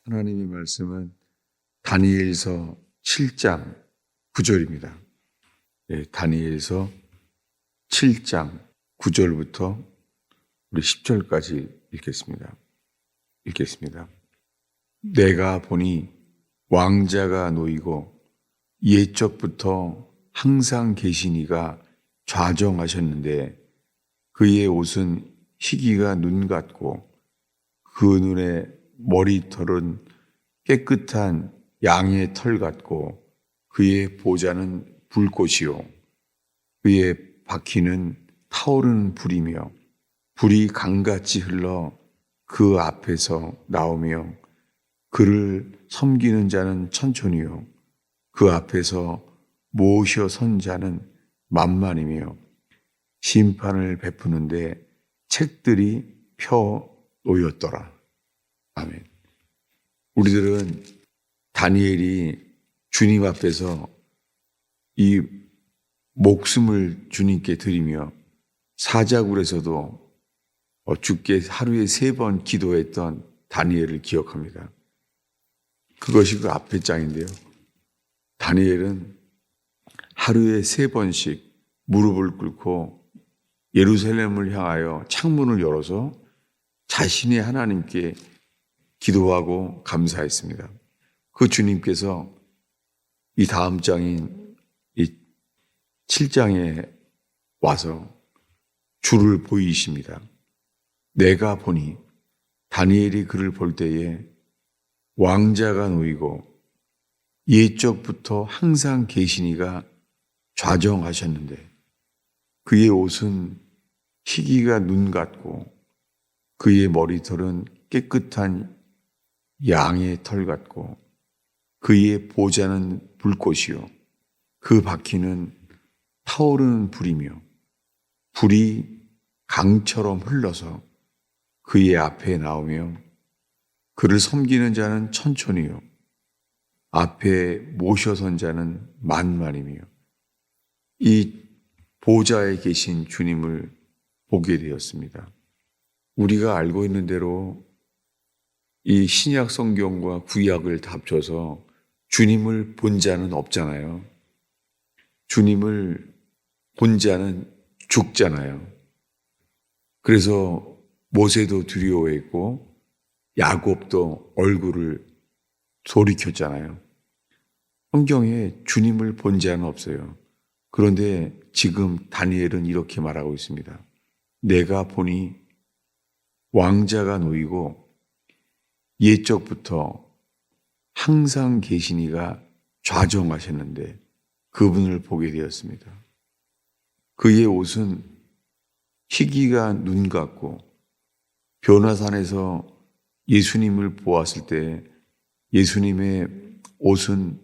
하나님의 말씀은 다니엘서 7장 9절입니다. 다니엘서 7장 9절부터 우리 10절까지 읽겠습니다. 내가 보니 왕자가 놓이고 옛적부터 항상 계신 이가 좌정하셨는데 그의 옷은 희기가 눈 같고 그 눈의 머리털은 깨끗한 양의 털 같고 그의 보좌는 불꽃이요 그의 바퀴는 타오르는 불이며 불이 강같이 흘러 그 앞에서 나오며 그를 섬기는 자는 천천히요 그 앞에서 모셔 선 자는 만만이며 심판을 베푸는데 책들이 펴 놓였더라. 아멘. 우리들은 다니엘이 주님 앞에서 이 목숨을 주님께 드리며 사자굴에서도 주께 하루에 3번 기도했던 다니엘을 기억합니다. 그것이 그 앞에 장인데요. 다니엘은 하루에 3번씩 무릎을 꿇고 예루살렘을 향하여 창문을 열어서 자신이 하나님께 기도하고 감사했습니다. 그 주님께서 이 다음 장인 이 7장에 와서 주를 보이십니다. 내가 보니 다니엘이 그를 볼 때에 왕자가 놓이고 옛적부터 항상 계신 이가 좌정하셨는데 그의 옷은 희기가 눈 같고 그의 머리털은 깨끗한 양의 털 같고 그의 보좌는 불꽃이요 그 바퀴는 타오르는 불이며 불이 강처럼 흘러서 그의 앞에 나오며 그를 섬기는 자는 천천히요 앞에 모셔선 자는 만만이며 이 보좌에 계신 주님을 보게 되었습니다. 우리가 알고 있는 대로 이 신약 성경과 구약을 다 합쳐서 주님을 본 자는 없잖아요. 주님을 본 자는 죽잖아요. 그래서 모세도 두려워했고 야곱도 얼굴을 돌이켰잖아요. 성경에 주님을 본 자는 없어요. 그런데 지금 다니엘은 이렇게 말하고 있습니다. 내가 보니 왕자가 놓이고 옛적부터 항상 계신 이가 좌정하셨는데 그분을 보게 되었습니다. 그의 옷은 희기가 눈 같고 변화산에서 예수님을 보았을 때 예수님의 옷은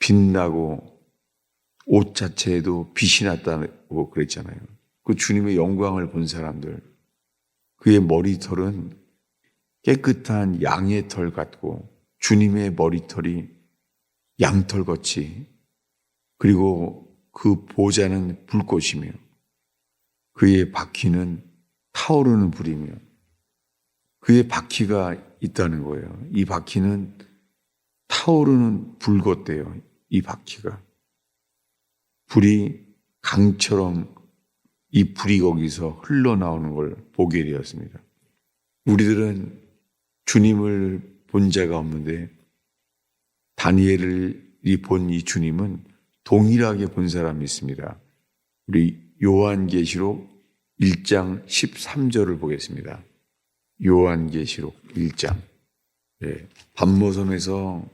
빛나고 옷 자체에도 빛이 났다고 그랬잖아요. 그 주님의 영광을 본 사람들, 그의 머리털은 깨끗한 양의 털 같고 주님의 머리털이 양털같이 그리고 그 보좌는 불꽃이며 그의 바퀴는 타오르는 불이며 그의 바퀴가 있다는 거예요. 이 바퀴는 타오르는 불꽃대요. 이 바퀴가. 불이 강처럼 이 불이 거기서 흘러나오는 걸 보게 되었습니다. 우리들은 주님을 본 자가 없는데 다니엘이 본 이 주님은 동일하게 본 사람이 있습니다. 우리 요한계시록 1장 13절을 보겠습니다. 요한계시록 1장. 반모섬에서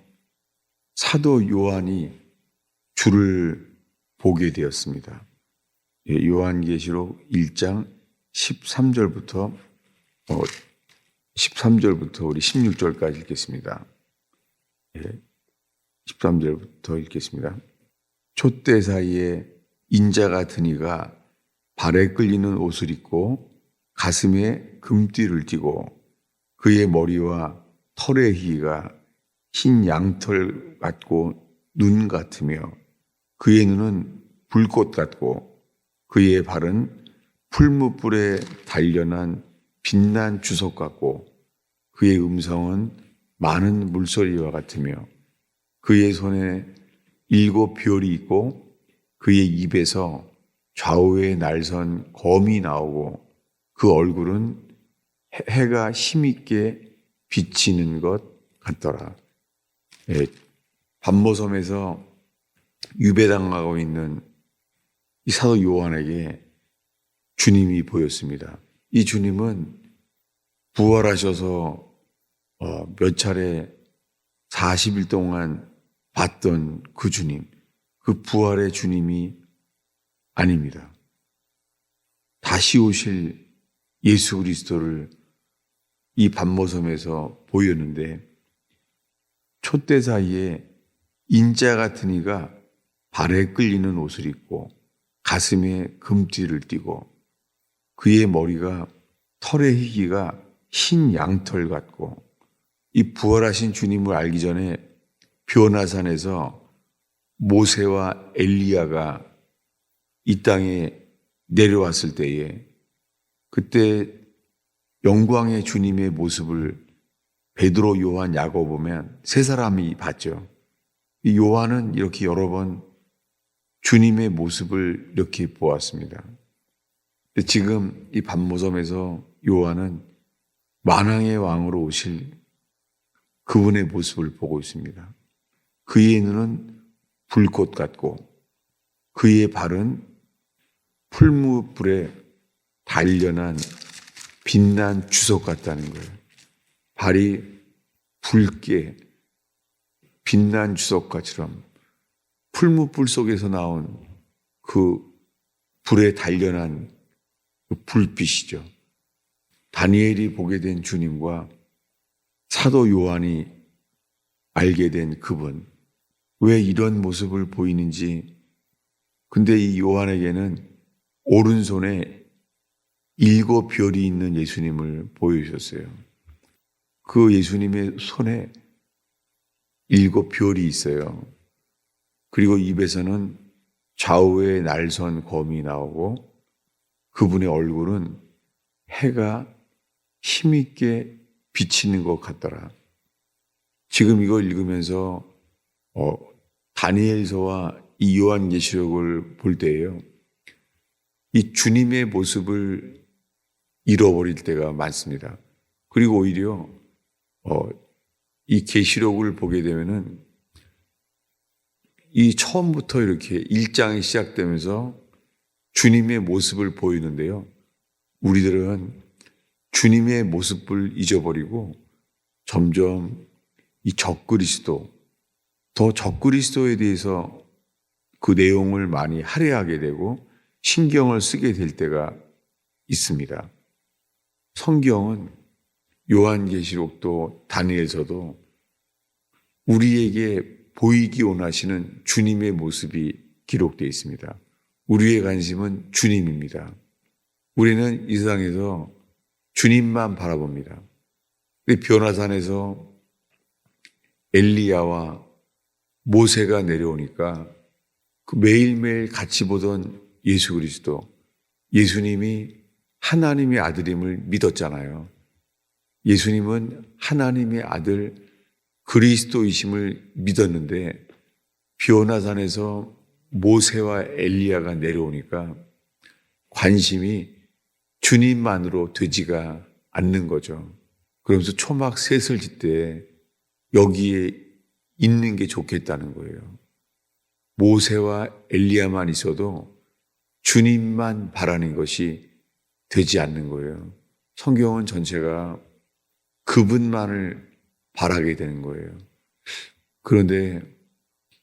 사도 요한이 주를 보게 되었습니다. 요한계시록 1장 13절부터 우리 16절까지 읽겠습니다. 13절부터 읽겠습니다. 촛대 사이에 인자 같은 이가 발에 끌리는 옷을 입고 가슴에 금띠를 띠고 그의 머리와 털의 희가 흰 양털 같고 눈 같으며 그의 눈은 불꽃 같고 그의 발은 풀무불에 단련한 빛난 주석 같고 그의 음성은 많은 물소리와 같으며 그의 손에 7 별이 있고 그의 입에서 좌우에 날선 검이 나오고 그 얼굴은 해가 힘있게 비치는 것 같더라. 예, 반모섬에서 유배당하고 있는 이 사도 요한에게 주님이 보였습니다. 이 주님은 부활하셔서 몇 차례 40일 동안 봤던 그 주님, 그 부활의 주님이 아닙니다. 다시 오실 예수 그리스도를 이 반모섬에서 보였는데 촛대 사이에 인자 같은 이가 발에 끌리는 옷을 입고 가슴에 금띠를 띠고 그의 머리가 털의 희기가 흰 양털 같고 이 부활하신 주님을 알기 전에 변화산에서 모세와 엘리야가 이 땅에 내려왔을 때에 그때 영광의 주님의 모습을 베드로, 요한, 야고보 보면 세 사람이 봤죠. 이 요한은 이렇게 여러 번 주님의 모습을 이렇게 보았습니다. 근데 지금 이 반모섬에서 요한은 만왕의 왕으로 오실 그분의 모습을 보고 있습니다. 그의 눈은 불꽃 같고 그의 발은 풀무불에 단련한 빛난 주석 같다는 거예요. 발이 붉게 빛난 주석같이럼 풀무불 속에서 나온 그 불에 단련한 그 불빛이죠. 다니엘이 보게 된 주님과 사도 요한이 알게 된 그분, 왜 이런 모습을 보이는지. 근데 이 요한에게는 오른손에 7 별이 있는 예수님을 보여주셨어요. 그 예수님의 손에 7 별이 있어요. 그리고 입에서는 좌우에 날선 검이 나오고 그분의 얼굴은 해가 힘있게 비치는 것 같더라. 지금 이걸 읽으면서 다니엘서와 이 요한계시록을 볼 때에요, 이 주님의 모습을 잃어버릴 때가 많습니다. 그리고 오히려 이 계시록을 보게 되면은 이 처음부터 이렇게 1장이 시작되면서 주님의 모습을 보이는데요, 우리들은 주님의 모습을 잊어버리고 점점 이 적그리스도, 더 적그리스도에 대해서 그 내용을 많이 할애하게 되고 신경을 쓰게 될 때가 있습니다. 성경은 요한계시록도 다니엘서도 우리에게 보이기 원하시는 주님의 모습이 기록되어 있습니다. 우리의 관심은 주님입니다. 우리는 이 세상에서 주님만 바라봅니다. 변화산에서 엘리야와 모세가 내려오니까 그 매일매일 같이 보던 예수 그리스도, 예수님이 하나님의 아들임을 믿었잖아요. 예수님은 하나님의 아들 그리스도이심을 믿었는데 변화산에서 모세와 엘리야가 내려오니까 관심이 주님만으로 되지가 않는 거죠. 그러면서 초막 셋을 짓되 여기에 있는 게 좋겠다는 거예요. 모세와 엘리야만 있어도 주님만 바라는 것이 되지 않는 거예요. 성경은 전체가 그분만을 바라게 되는 거예요. 그런데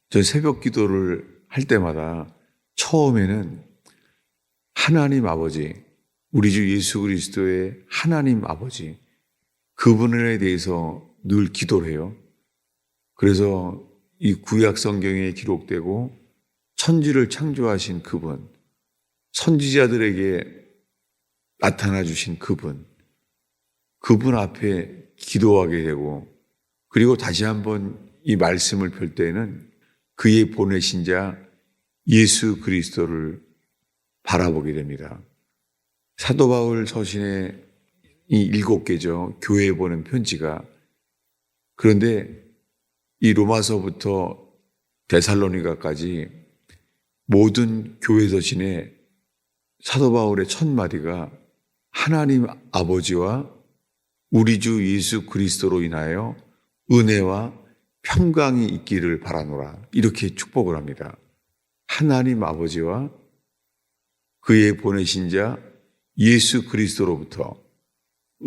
전 새벽 기도를 할 때마다 처음에는 하나님 아버지, 우리 주 예수 그리스도의 하나님 아버지, 그분에 대해서 늘 기도를 해요. 그래서 이 구약 성경에 기록되고 천지를 창조하신 그분, 선지자들에게 나타나 주신 그분 앞에 기도하게 되고, 그리고 다시 한번 이 말씀을 펼 때는 그의 보내신 자 예수 그리스도를 바라보게 됩니다. 사도 바울 서신의 이 7개죠. 교회에 보낸 편지가 그런데 이 로마서부터 데살로니가까지 모든 교회 서신의 사도 바울의 첫 마디가 하나님 아버지와 우리 주 예수 그리스도로 인하여 은혜와 평강이 있기를 바라노라, 이렇게 축복을 합니다. 하나님 아버지와 그의 보내신 자 예수 그리스도로부터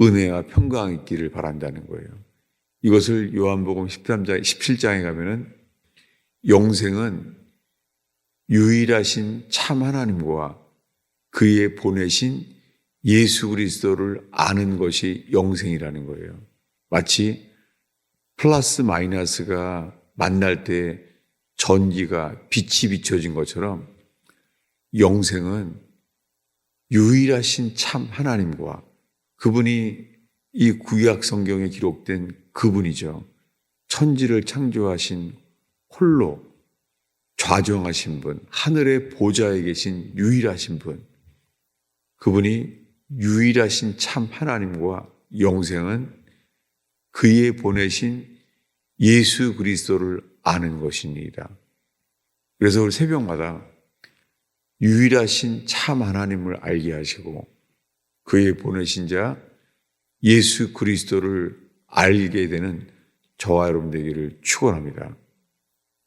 은혜와 평강이 있기를 바란다는 거예요. 이것을 요한복음 13장, 17장에 가면은 영생은 유일하신 참 하나님과 그의 보내신 예수 그리스도를 아는 것이 영생이라는 거예요. 마치 플러스 마이너스가 만날 때 전기가 빛이 비춰진 것처럼 영생은 유일하신 참 하나님과 그분이 이 구약 성경에 기록된 그분이죠. 천지를 창조하신 홀로 좌정하신 분, 하늘의 보좌에 계신 유일하신 분, 그분이 유일하신 참 하나님과 영생은 그의 보내신 예수 그리스도를 아는 것입니다. 그래서 우리 새벽마다 유일하신 참 하나님을 알게 하시고 그의 보내신 자 예수 그리스도를 알게 되는 저와 여러분 되기를 축원합니다.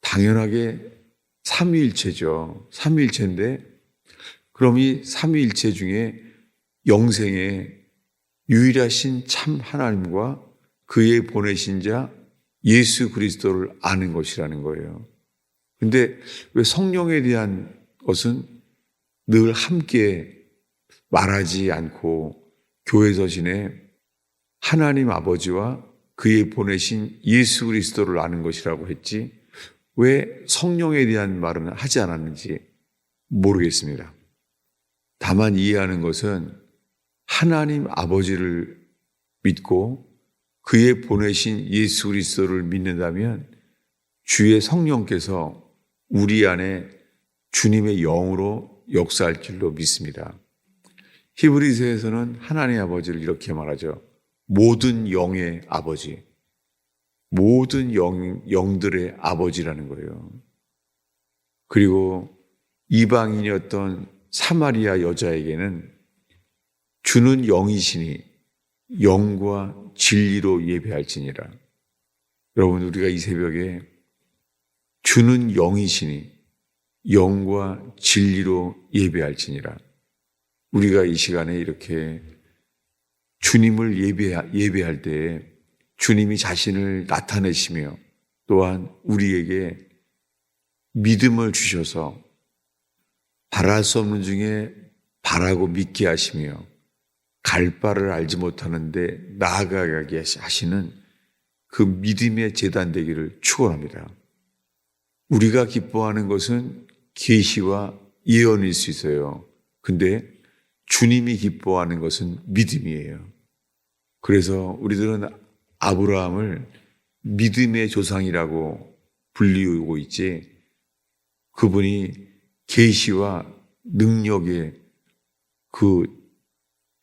당연하게 삼위일체죠. 삼위일체인데 그럼 이 삼위일체 중에 영생에 유일하신 참 하나님과 그의 보내신 자 예수 그리스도를 아는 것이라는 거예요. 그런데 왜 성령에 대한 것은 늘 함께 말하지 않고 교회 서신에 하나님 아버지와 그의 보내신 예수 그리스도를 아는 것이라고 했지 왜 성령에 대한 말은 하지 않았는지 모르겠습니다. 다만 이해하는 것은 하나님 아버지를 믿고 그의 보내신 예수 그리스도를 믿는다면 주의 성령께서 우리 안에 주님의 영으로 역사할 줄로 믿습니다. 히브리서에서는 하나님 아버지를 이렇게 말하죠. 모든 영의 아버지, 모든 영들의 아버지라는 거예요. 그리고 이방인이었던 사마리아 여자에게는 주는 영이시니 영과 진리로 예배할지니라. 여러분, 우리가 이 새벽에 주는 영이시니 영과 진리로 예배할지니라. 우리가 이 시간에 이렇게 주님을 예배할 때에 주님이 자신을 나타내시며 또한 우리에게 믿음을 주셔서 바랄 수 없는 중에 바라고 믿게 하시며 갈 바를 알지 못하는데 나아가게 하시는 그 믿음의 제단 되기를 축원합니다. 우리가 기뻐하는 것은 계시와 예언일 수 있어요. 근데 주님이 기뻐하는 것은 믿음이에요. 그래서 우리들은 아브라함을 믿음의 조상이라고 불리우고 있지 그분이 계시와 능력의 그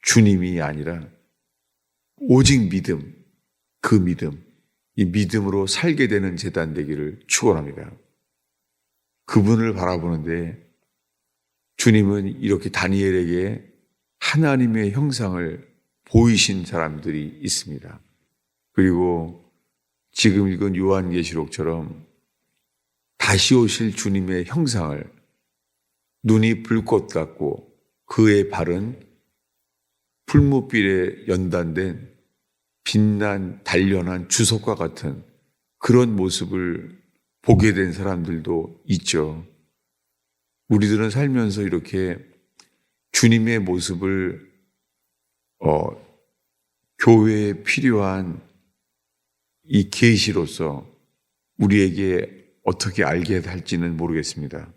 주님이 아니라 오직 믿음, 그 믿음, 이 믿음으로 살게 되는 제단 되기를 축원합니다. 그분을 바라보는데 주님은 이렇게 다니엘에게 하나님의 형상을 보이신 사람들이 있습니다. 그리고 지금 읽은 요한계시록처럼 다시 오실 주님의 형상을 눈이 불꽃 같고 그의 발은 풀무빌에 연단된 빛난 단련한 주석과 같은 그런 모습을 보게 된 사람들도 있죠. 우리들은 살면서 이렇게 주님의 모습을 교회에 필요한 이 계시로서 우리에게 어떻게 알게 할지는 모르겠습니다.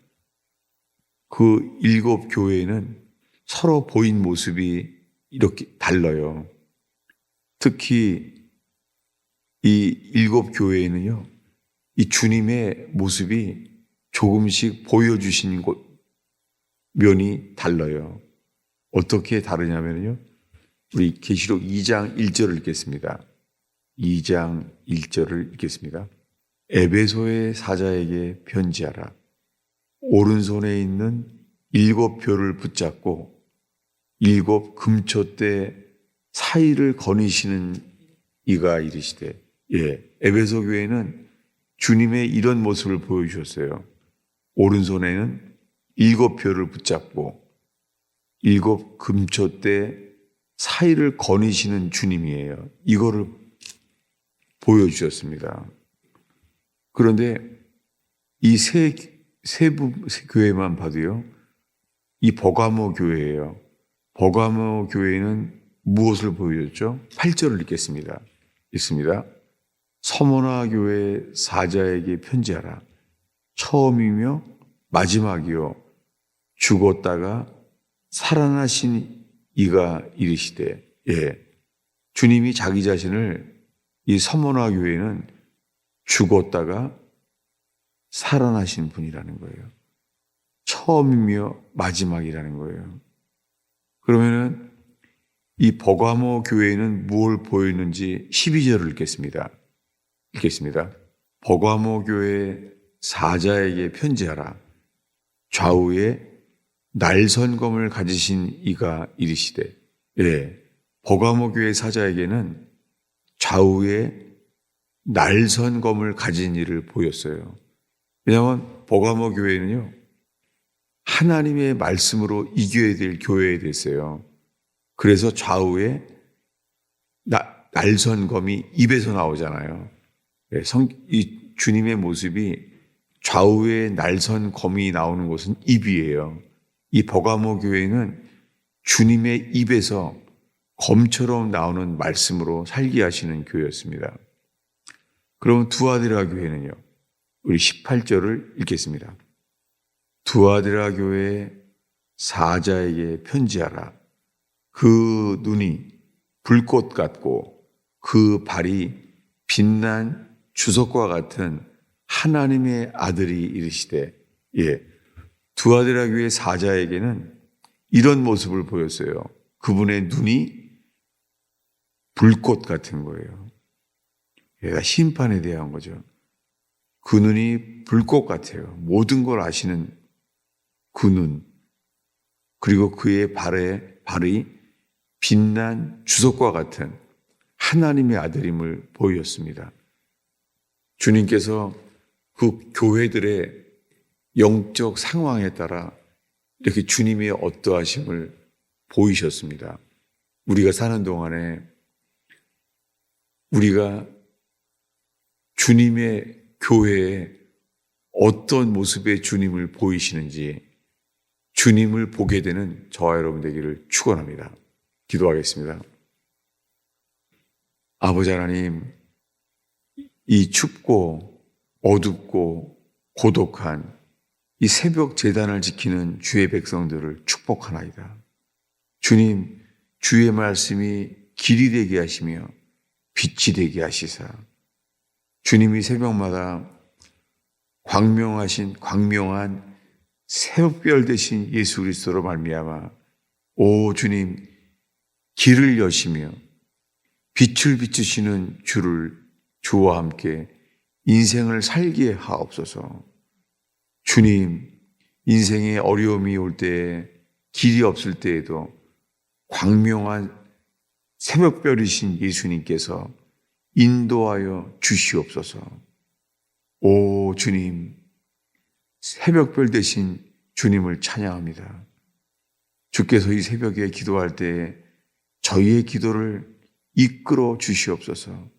그 7 교회에는 서로 보인 모습이 이렇게 달라요. 특히 이 7 교회에는요, 이 주님의 모습이 조금씩 보여주신 면이 달라요. 어떻게 다르냐면요, 우리 계시록 2장 1절을 읽겠습니다. 2장 1절을 읽겠습니다. 에베소의 사자에게 편지하라. 오른손에 있는 7표를 붙잡고 7 금초대 사이를 거니시는 이가 이르시되, 에베소 교회는 주님의 이런 모습을 보여주셨어요. 오른손에는 7표를 붙잡고 7 금초대 사이를 거니시는 주님이에요. 이거를 보여주셨습니다. 그런데 이 세 교회만 봐도요, 이 버가모 교회예요. 버가모 교회는 무엇을 보여줬죠? 8절을 읽겠습니다. 읽습니다. 서머나 교회 사자에게 편지하라. 처음이며 마지막이요 죽었다가 살아나신 이가 이르시되, 주님이 자기 자신을 이 서머나 교회는 죽었다가 살아나신 분이라는 거예요. 처음이며 마지막이라는 거예요. 그러면은 이 버가모 교회는 무엇을 보이는지 12절을 읽겠습니다. 버가모 교회 사자에게 편지하라. 좌우에 날선검을 가지신 이가 이르시되, 버가모 교회 사자에게는 좌우에 날선검을 가진 이를 보였어요. 왜냐하면 버가모 교회는요, 하나님의 말씀으로 이겨야 될 교회였어요. 그래서 좌우에 날선검이 입에서 나오잖아요. 이 주님의 모습이 좌우에 날선검이 나오는 곳은 입이에요. 이 버가모 교회는 주님의 입에서 검처럼 나오는 말씀으로 살게 하시는 교회였습니다. 그럼 두아디라 교회는요, 우리 18절을 읽겠습니다. 두아디라 교회 사자에게 편지하라. 그 눈이 불꽃 같고 그 발이 빛난 주석과 같은 하나님의 아들이 이르시되, 두아디라 교회 사자에게는 이런 모습을 보였어요. 그분의 눈이 불꽃 같은 거예요. 얘가 심판에 대한 거죠. 그 눈이 불꽃 같아요. 모든 걸 아시는 그 눈. 그리고 그의 발이 빛난 주석과 같은 하나님의 아들임을 보였습니다. 주님께서 그 교회들의 영적 상황에 따라 이렇게 주님의 어떠하심을 보이셨습니다. 우리가 사는 동안에 우리가 주님의 교회에 어떤 모습의 주님을 보이시는지 주님을 보게 되는 저와 여러분 되기를 축원합니다. 기도하겠습니다. 아버지 하나님, 이 춥고 어둡고 고독한 이 새벽 제단을 지키는 주의 백성들을 축복하나이다. 주님, 주의 말씀이 길이 되게 하시며 빛이 되게 하시사 주님이 새벽마다 광명한 새벽별 되신 예수 그리스도로 말미암아 오 주님 길을 여시며 빛을 비추시는 주와 함께 인생을 살게 하옵소서. 주님, 인생의 어려움이 올 때에 길이 없을 때에도 광명한 새벽별이신 예수님께서 인도하여 주시옵소서. 오 주님, 새벽별 되신 주님을 찬양합니다. 주께서 이 새벽에 기도할 때에 저희의 기도를 이끌어 주시옵소서.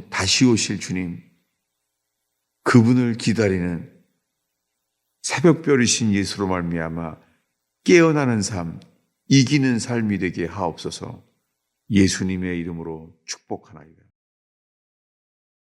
다시 오실 주님, 그분을 기다리는 새벽별이신 예수로 말미암아 깨어나는 삶, 이기는 삶이 되게 하옵소서. 예수님의 이름으로 축복하나이다.